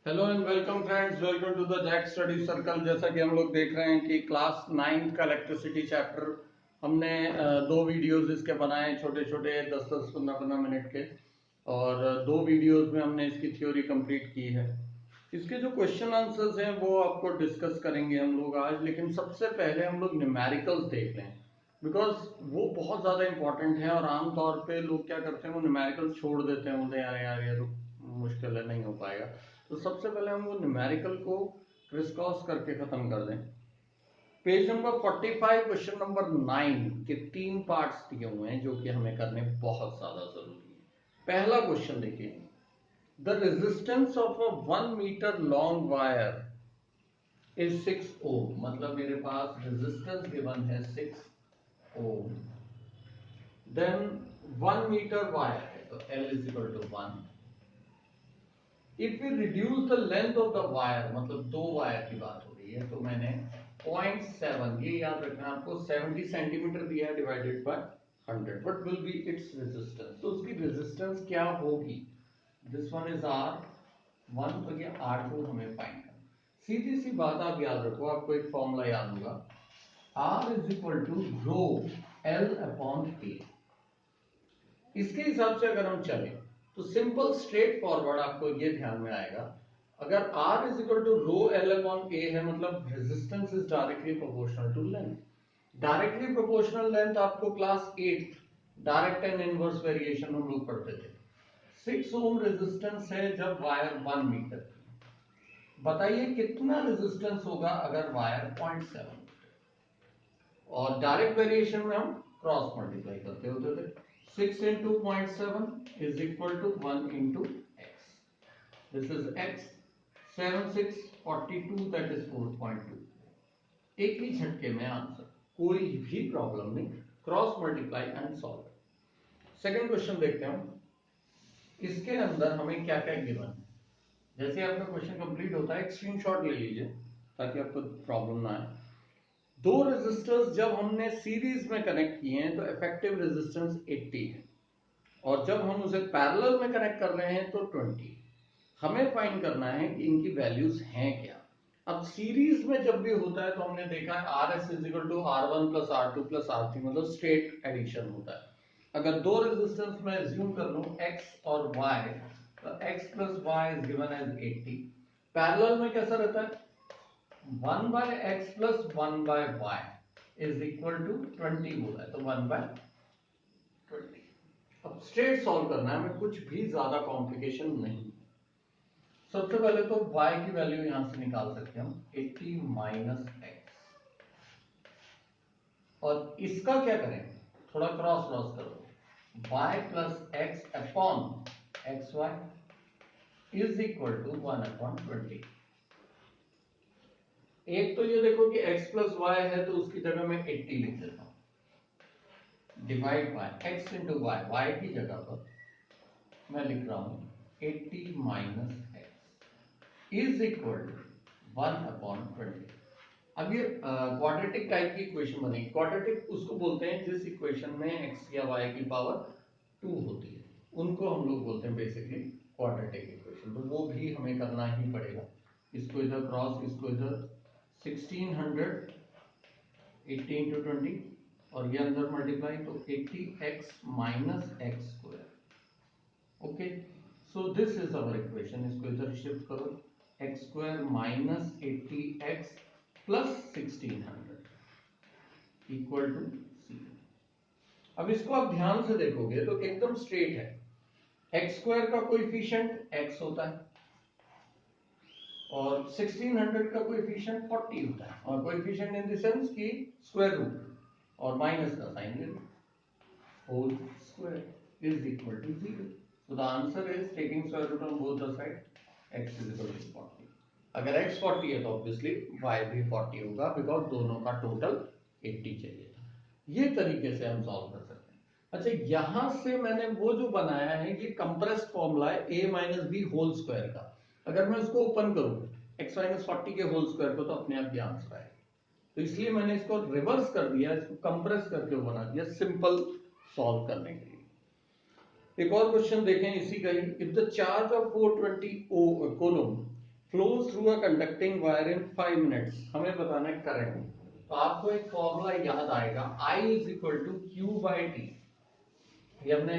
Hello and welcome friends, welcome to the JAC study circle. जैसा कि हम लोग देख रहे हैं कि क्लास 9 का इलेक्ट्रिसिटी चैप्टर हमने दो वीडियोस इसके बनाए, छोटे छोटे 10-10 15-15 मिनट के, और दो वीडियोस में हमने इसकी थ्योरी कंप्लीट की है। इसके जो क्वेश्चन आंसर्स हैं वो आपको डिस्कस करेंगे हम लोग आज, लेकिन सबसे पहले हम लोग न्यूमेरिकल्स देख लें बिकॉज वो बहुत ज़्यादा इंपॉर्टेंट है। और आमतौर पे लोग क्या करते हैं, वो न्यूमेरिकल्स छोड़ देते हैं, बोलते हैं यार यार ये तो मुश्किल है, नहीं हो पाएगा। तो सबसे पहले हम वो न्यूमेरिकल को क्रिसक्रॉस करके खत्म कर दें। पेज नंबर 45 क्वेश्चन नंबर 9 के 3 पार्ट्स दिए हुए हैं जो कि हमें करने बहुत ज्यादा जरूरी है। पहला क्वेश्चन देखिए, the resistance of a 1 metre long wire is 6 ohm. मतलब मेरे पास रेजिस्टेंस गिवन है 6 ओम। देन 1 मीटर वायर है तो L is equal to 1। If we reduce the length of the wire, मतलब दो वायर की बात हो रही है, तो मैंने 0.7, ये याद रखना आपको, 70 सेंटीमीटर दिया है divided by 100, what will be its resistance. तो उसकी रेजिस्टेंस क्या होगी? दिस वन इज R1, तो ये R2 हमें फाइंड करना। सीधी सी बात आप याद रखो, आपको एक फॉर्मूला याद होगा, R is equal to rho L upon A। इसके हिसाब से अगर हम चलें तो सिंपल स्ट्रेट फॉरवर्ड आपको ये ध्यान में आएगा, अगर R is equal to rho L upon A है, मतलब resistance is directly proportional to length. Directly proportional length आपको class 8 direct and inverse variation हम लोग पढ़ते थे। 6 ओम रेजिस्टेंस है जब वायर 1 मीटर। बताइए कितना रेजिस्टेंस होगा अगर वायर 0.7। और डायरेक्ट वेरिएशन में हम क्रॉस मल्टीप्लाई करते होते थे। 6 into 0.7 is equal to 1 into x. This is x. 7 6 42, that is 4.2। एक ही झटके में आंसर, कोई भी प्रॉब्लम नहीं, cross multiply and solve. Second question देखते हैं हम। इसके अंदर हमें क्या क्या गिवन है। जैसे आपका क्वेश्चन कंप्लीट होता है एक स्क्रीनशॉट ले लीजिए ताकि आपको प्रॉब्लम ना आए। दो रेजिस्टर्स जब हमने सीरीज में कनेक्ट किए हैं तो इफेक्टिव रेजिस्टेंस 80 है, और जब हम उसे पैरेलल में कनेक्ट कर रहे हैं तो 20। हमें फाइंड करना है कि इनकी वैल्यूज हैं क्या। अब सीरीज में जब भी होता है तो हमने देखा है R S is equal to R1 plus R2 plus R3, मतलब स्ट्रेट एडिशन होता है। अगर दो रेजिस्टेंस में एज्यूम कर लूं x और y, तो x plus y is given as 80। Parallel में कैसा रहता है, 1 by x plus 1 by y is equal to 20 होता है, तो 1 बाय 20। अब स्ट्रेट सॉल्व करना है हमें, कुछ भी ज्यादा कॉम्प्लिकेशन नहीं। सबसे पहले तो y की वैल्यू यहां से निकाल सकते हैं हम, 80 माइनस एक्स। और इसका क्या करें, थोड़ा क्रॉस क्रॉस करो, y plus x upon x y is equal to 1 upon 20। एक तो ये देखो कि x प्लस वाई है तो उसकी जगह मैं 80 लिख देता हूं, divide by x into y, y की जगह पर मैं लिख रहा हूं 80 minus x is equal to 1 upon 20। अब ये क्वाड्रेटिक टाइप की इक्वेशन बनेगी। क्वाड्रेटिक उसको बोलते हैं जिस इक्वेशन में x या y की पावर 2 होती है, उनको हम लोग बोलते हैं बेसिकली क्वाड्रेटिक इक्वेशन। तो वो भी हमें करना ही पड़ेगा। इसको इधर क्रॉस, इसको इधर 1600 80 इंटू 20, और ये अंदर मल्टीप्लाई, तो 80x minus x square. Okay, so this is our equation. इसको इधर शिफ्ट करो, x square minus 80x plus 1600 equal to 0। अब इसको आप ध्यान से देखोगे तो एकदम स्ट्रेट है। एक्स स्क्वायर का कोएफिशिएंट x होता है और 1600 का कोएफिशिएंट 40 होता है, और कोएफिशिएंट इन द सेंस की स्क्वायर रूट, और माइनस का साइन ले लो, whole square is equal to 0। So the answer is taking square root on both the side, x is equal to 40। अगर x 40 है तो ऑब्वियसली y भी 40 होगा, बिकॉज दोनों का टोटल 80 चाहिए था। ये तरीके से हम सॉल्व कर सकते हैं। अच्छा, यहां से मैंने वो जो बनाया है ये कंप्रेस्ड फॉर्मूला है a minus b whole square का। अगर मैं उसको ओपन करूं x माइनस 40 के होल स्क्वायर को, तो अपने आप ये आंसर आएगा। तो इसलिए मैंने इसको रिवर्स कर दिया, इसको कंप्रेस करके बना दिया सिंपल सॉल्व करने के लिए। एक और क्वेश्चन देखें इसी का ही। If the charge of 420 coulomb flows through a conducting wire in 5 minutes, हमें बताना है करंट। तो आपको एक फॉर्मूला याद आएगा, I is equal to Q by T. ये हमने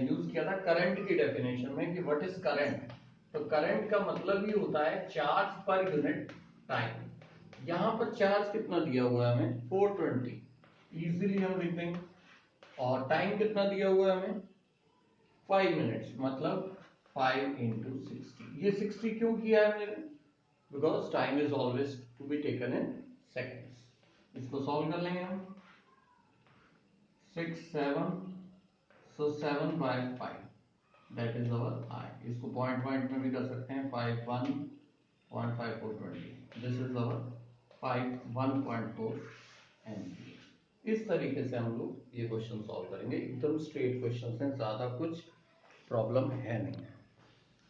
यूज किया था करंट की डेफिनेशन में कि व्हाट इज करंट। तो करंट का मतलब ही होता है चार्ज पर यूनिट टाइम। यहां पर चार्ज कितना दिया हुआ है हमें 420, इजीली हम लिख देंगे। और टाइम कितना दिया हुआ है हमें 5 मिनट्स, मतलब 5 इंटू 60। ये 60 क्यों किया है मैंने, because time is always to be taken in seconds. इसको सॉल्व कर लेंगे हम। 6 7, so 7 by 5, that is our I. इसको पॉइंट पॉइंट में भी कर सकते हैं, 5 1 0.5420, दिस इज अवर 5 1.4 एम्पियर। इस तरीके से हम लोग ये क्वेश्चन सॉल्व करेंगे, एकदम स्ट्रेट क्वेश्चन हैं, ज्यादा कुछ प्रॉब्लम है नहीं है।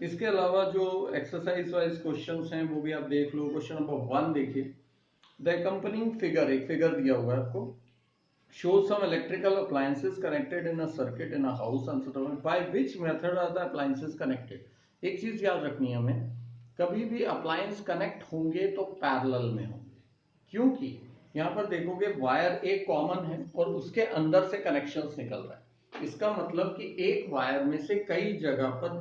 इसके अलावा जो एक्सरसाइज वाइज क्वेश्चंस हैं वो भी आप देख लो। क्वेश्चन नंबर 1 देखिए, द accompanying फिगर, एक फिगर दिया हुआ है आपको, shows some electrical appliances connected in a circuit in a house and so by which method are the appliances connected। एक चीज याद रखनी है हमें, कभी भी अप्लायंस कनेक्ट होंगे तो पैरेलल में होंगे, क्योंकि यहाँ पर देखोगे वायर एक कॉमन है और उसके अंदर से कनेक्शंस निकल रहा है। इसका मतलब कि एक वायर में से कई जगह पर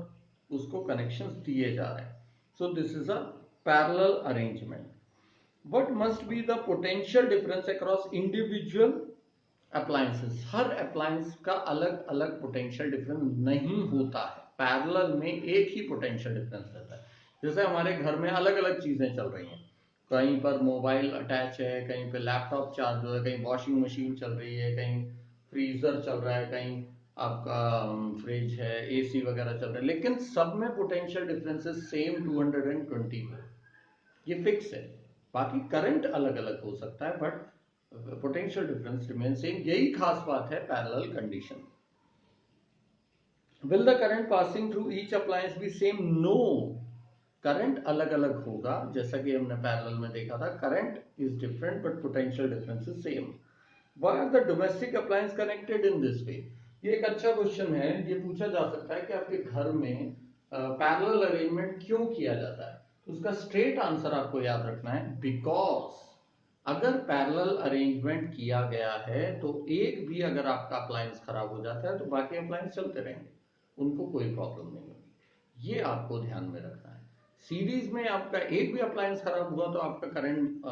उसको कनेक्शंस दिए जा रहे हैं। सो this is a parallel arrangement. What must be the potential difference across individual appliances. Her appliance का अलग अलग पोटेंशियल डिफरेंस नहीं होता है, पैरेलल में एक ही पोटेंशियल डिफरेंस रहता है। जैसे हमारे घर में अलग अलग चीजें चल रही हैं, कहीं पर मोबाइल अटैच है, कहीं पे लैपटॉप चार्ज हो रहा है, कहीं वॉशिंग मशीन चल रही है, कहीं फ्रीजर चल रहा है, कहीं आपका फ्रिज है, एसी वगैरह चल रहा है, लेकिन सब में पोटेंशियल डिफरेंसेस सेम 220 है, ये फिक्स है। बाकी करंट अलग अलग हो सकता है but potential difference remain same, यही खास बात है parallel condition. Will the current passing through each appliance be same, no, current अलग अलग होगा। जैसा कि हमने पैरेलल में देखा था, current is different but potential difference is same. Why are the domestic appliance connected in this way. ये एक अच्छा क्वेश्चन है, ये पूछा जा सकता है कि आपके घर में पैरेलल अरेंजमेंट क्यों किया जाता है। तो उसका स्ट्रेट आंसर आपको याद रखना है, बिकॉज अगर पैरेलल अरेंजमेंट किया गया है तो एक भी अगर आपका अप्लायंस खराब हो जाता है तो बाकी अप्लायंस चलते रहेंगे, उनको कोई प्रॉब्लम नहीं होगी। ये आपको ध्यान में रखना है। सीरीज में आपका एक भी अप्लायंस खराब हुआ तो आपका करंट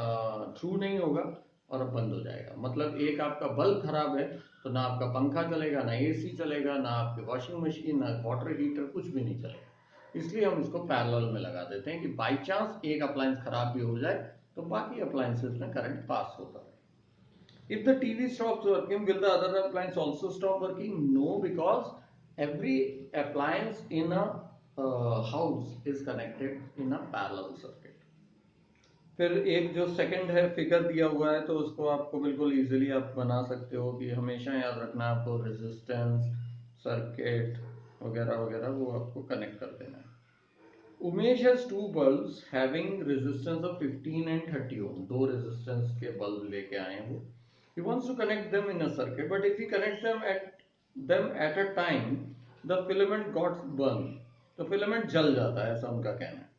थ्रू नहीं होगा और अब बंद हो जाएगा। मतलब एक आपका बल्ब खराब है तो ना आपका पंखा चलेगा, ना एसी चलेगा, ना आपकी वॉशिंग मशीन, ना वाटर हीटर, कुछ भी नहीं चलेगा। इसलिए हम इसको पैरेलल में लगा देते हैं कि बाई चांस एक अप्लायंस खराब भी हो जाए तो बाकी अप्लायंसेस में करंट पास होता है। If the TV stops working, will the other appliance also stop working? No, because every appliance in a house is connected in a parallel circuit. फिर एक जो सेकंड है फिगर दिया हुआ है तो उसको आपको बिल्कुल इजीली आप बना सकते हो कि हमेशा याद रखना है आपको रेजिस्टेंस, सर्किट वगैरह वगैरह वो आपको कनेक्ट कर देना है। Umesh has two bulbs having resistance of 15 and 30 ohm, दो रेजिस्टेंस के बल्ब लेके आए हैं वो। He wants to connect them in a circuit, but if he connects them at a time, the filament got burned, तो फिलामेंट जल जाता है, ऐसा उनका कहना है।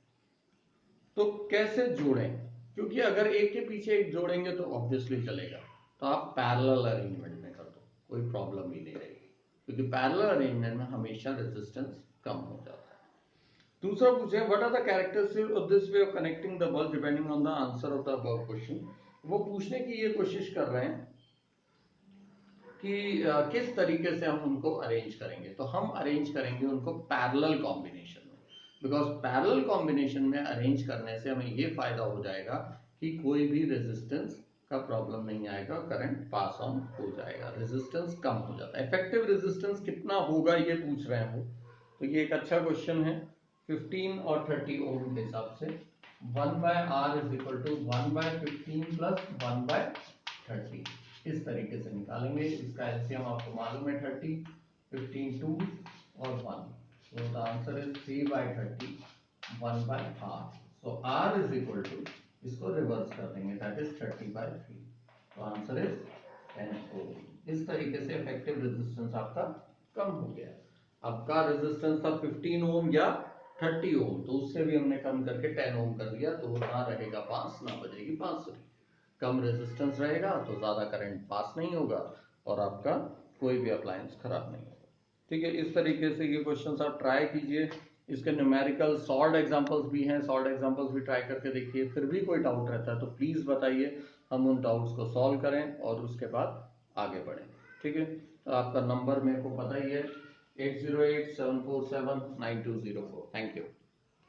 तो कैसे जोड़ें, क्योंकि अगर एक के पीछे एक जोड़ेंगे तो ऑब्वियसली चलेगा, तो आप पैरेलल अरेंजमेंट में कर दो, कोई प्रॉब्लम ही नहीं रहेगी, क्योंकि पैरेलल अरेंजमेंट में हमेशा रेजिस्टेंस कम हो जाता है। दूसरा पूछे, what are the characteristics of this way of connecting the bulb depending on the answer of the above question. वो पूछने की ये कोशिश कर रहे हैं कि किस तरीके से हम उनको अरेंज करेंगे। तो हम अरेंज करेंगे उनको पैरेलल कॉम्बिनेशन में, बिकॉज पैरेलल कॉम्बिनेशन में अरेंज करने से हमें ये फायदा हो जाएगा कि कोई भी रेजिस्टेंस का प्रॉब्लम नहीं आएगा, करंट पास ऑन हो जाएगा, रेजिस्टेंस कम हो जाता है। इफेक्टिव रेजिस्टेंस कितना होगा ये पूछ रहे हैं वो, तो ये एक अच्छा क्वेश्चन है। 15 और 30 ओम के हिसाब से 1/R is equal to 1/15 plus 1/30, इस तरीके से निकालेंगे। इसका एलसीएम आपको मालूम है 30, 15 2 और 1, so the answer is 3/30 1/R, so R is equal to, इसको रिवर्स कर देंगे, that is 30/3, तो आंसर इज 10 ओम। इस तरीके से इफेक्टिव रेजिस्टेंस आपका कम हो गया। आपका रेजिस्टेंस था 15 ओम या 30 ओम, तो उससे भी हमने कम करके 10 ओम कर दिया, तो ना रहेगा पास, ना बजेगी बांसुरी। कम रेजिस्टेंस रहेगा तो ज़्यादा करंट पास नहीं होगा और आपका कोई भी अप्लायंस खराब नहीं होगा। ठीक है, इस तरीके से ये क्वेश्चंस आप ट्राई कीजिए। इसके न्यूमेरिकल सॉल्व एग्जांपल्स भी हैं, सॉल्व एग्जांपल्स भी ट्राई करके देखिए। फिर भी कोई डाउट रहता है तो प्लीज़ बताइए, हम उन डाउट्स को सॉल्व करें और उसके बाद आगे बढ़ें। ठीक है, तो आपका नंबर मेरे को पता ही है, 8087479204। Thank you.